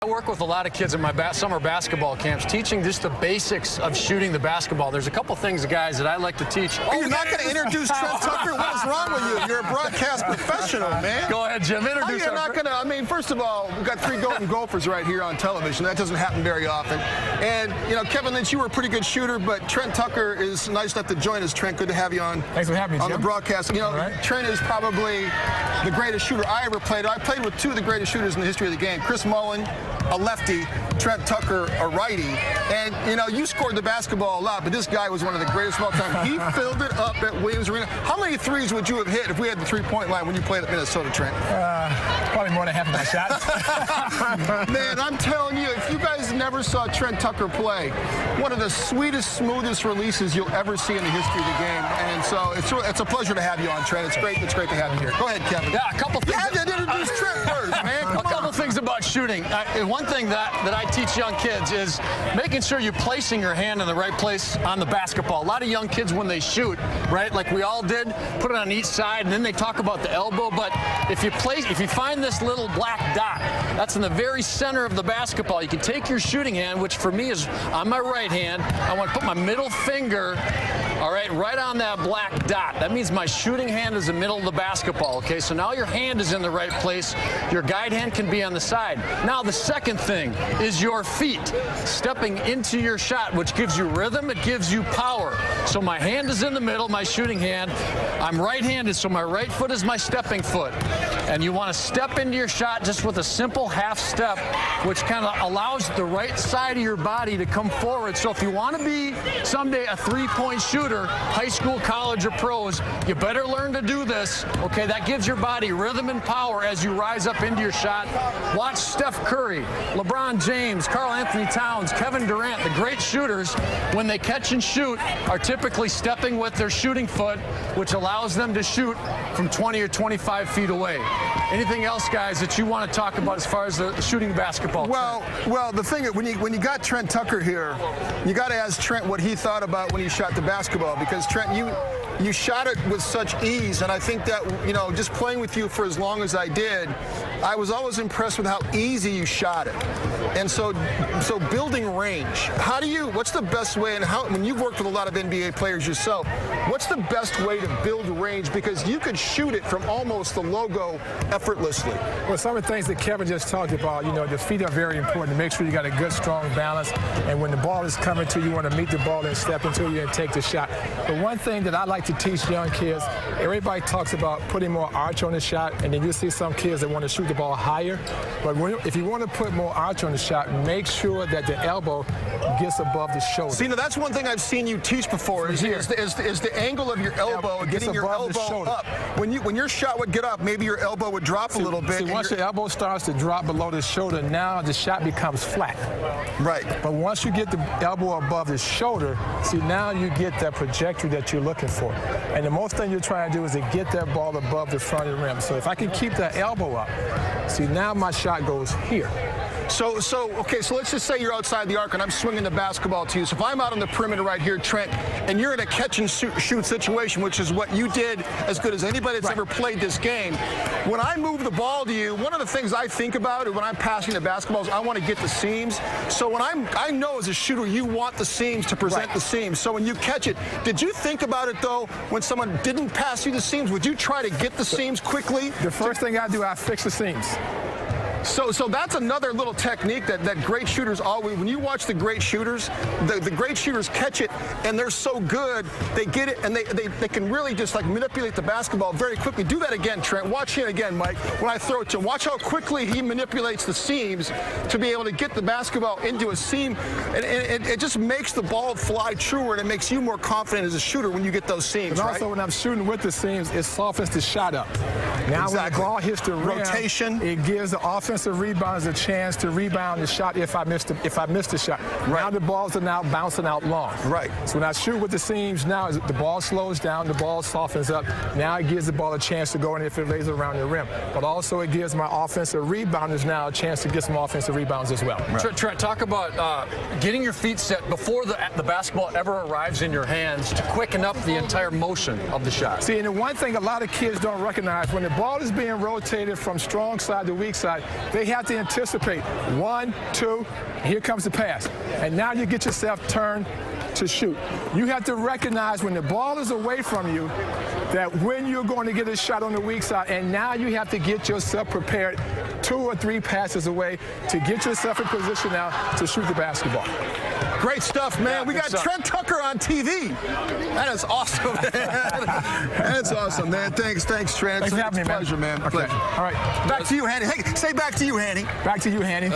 I work with a lot of kids in my summer basketball camps, teaching just the basics of shooting the basketball. There's a couple things, guys, that I like to teach. Oh, you're not going to introduce Trent Tucker? What's wrong with you? You're a broadcast professional, man. Go ahead, Jim. Introduce You're not going to. I mean, first of all, we've got 3 Golden Gophers right here on television. That doesn't happen very often. And, you know, Kevin Lynch, you were a pretty good shooter, but Trent Tucker is nice enough to join us. Trent, good to have you on. Thanks for having me, Jim. On the broadcast. You know, Trent is probably the greatest shooter I ever played. I played with 2 of the greatest shooters in the history of the game. Chris Mullin, a lefty, Trent Tucker, a righty. And, you know, you scored the basketball a lot, but this guy was one of the greatest of all time. He filled it up at Williams Arena. How many threes would you have hit if we had the three-point line when you played at Minnesota, Trent? Probably more than half of my shots. Man, I'm telling you, if you guys never saw Trent Tucker play, one of the sweetest, smoothest releases you'll ever see in the history of the game. And so it's a pleasure to have you on, Trent. It's great to have you here. Go ahead, Kevin. Yeah, a couple things. You had to introduce Trent first, man. A couple things about shooting. One thing that I teach young kids is making sure you're placing your hand in the right place on the basketball. A lot of young kids, when they shoot, right, like we all did, put it on each side, and then they talk about the elbow. But if you find this little black dot, that's in the very center of the basketball. You can take your shooting hand, which for me is on my right hand. I want to put my middle finger, all right, right on that black dot. That means my shooting hand is the middle of the basketball, okay? So now your hand is in the right place. Your guide hand can be on the side. Now the second thing is your feet stepping into your shot, which gives you rhythm, it gives you power. So my hand is in the middle, my shooting hand. I'm right-handed, so my right foot is my stepping foot. And you want to step into your shot just with a simple half step, which kind of allows the right side of your body to come forward. So if you want to be someday a three-point shooter, high school, college, or pros, you better learn to do this. Okay, that gives your body rhythm and power as you rise up into your shot. Watch Steph Curry, LeBron James, Karl Anthony Towns, Kevin Durant, the great shooters, when they catch and shoot, are typically stepping with their shooting foot, which allows them to shoot from 20 or 25 feet away. Anything else, guys, that you want to talk about as far as the shooting basketball? Well, the thing is, when you got Trent Tucker here, you got to ask Trent what he thought about when he shot the basketball, because Trent, you shot it with such ease, and I think that, you know, just playing with you for as long as I did, I was always impressed with how easy you shot it. And so building range, what's the best way, and when you've worked with a lot of NBA players yourself, what's the best way to build range? Because you could shoot it from almost the logo effortlessly. Well, some of the things that Kevin just talked about, you know, the feet are very important to make sure you got a good, strong balance. And when the ball is coming to you, you want to meet the ball and step into you and take the shot. But one thing that I like to teach young kids, everybody talks about putting more arch on the shot, and then you see some kids that want to shoot the ball higher. But if you want to put more arch on the shot, make sure that the elbow gets above the shoulder. See, now that's one thing I've seen you teach before is the angle of your elbow, getting your elbow up. When your shot would get up, maybe your elbow would drop a little bit. See, once your elbow starts to drop below the shoulder, now the shot becomes flat. Right. But once you get the elbow above the shoulder, see, now you get that trajectory that you're looking for. And the most thing you're trying to do is to get that ball above the front of the rim. So if I can keep that elbow up, see, now my shot goes here. So let's just say you're outside the arc and I'm swinging the basketball to you. So if I'm out on the perimeter right here, Trent, and you're in a catch and shoot situation, which is what you did as good as anybody that's ever played this game, when I move the ball to you, one of the things I think about when I'm passing the basketball is I want to get the seams. So when I know as a shooter you want the seams to present the seams. So when you catch it, did you think about it though when someone didn't pass you the seams? Would you try to get the seams quickly? The first thing I do, I fix the seams. So that's another little technique that great shooters always, when you watch the great shooters, the great shooters catch it, and they're so good, they get it, and they can really just like manipulate the basketball very quickly. Do that again, Trent. Watch him again, Mike, when I throw it to him. Watch how quickly he manipulates the seams to be able to get the basketball into a seam, and it just makes the ball fly truer, and it makes you more confident as a shooter when you get those seams, and also when I'm shooting with the seams, it softens the shot up. Now when the ball hits the rim, rotation, it gives the offensive rebounders a chance to rebound the shot if I missed the shot. Right. Now the balls are now bouncing out long. Right. So when I shoot with the seams, now the ball slows down, the ball softens up. Now it gives the ball a chance to go in if it lays around the rim. But also it gives my offensive rebounders now a chance to get some offensive rebounds as well. Right. Trent, talk about getting your feet set before the basketball ever arrives in your hands to quicken up the entire motion of the shot. See, and the one thing a lot of kids don't recognize, when the ball is being rotated from strong side to weak side, they have to anticipate 1, 2, here comes the pass. And now you get yourself turned to shoot. You have to recognize when the ball is away from you that when you're going to get a shot on the weak side, and now you have to get yourself prepared 2 or 3 passes away to get yourself in position now to shoot the basketball. Great stuff, man. Yeah, we got stuff. Trent Tucker on TV. That is awesome, man. That's awesome, man. Thanks, Trent. Thanks for having me, Pleasure, man. Okay. Pleasure. All right. Back to you, Hanny. Hey, say back to you, Hanny. Back to you, Hanny.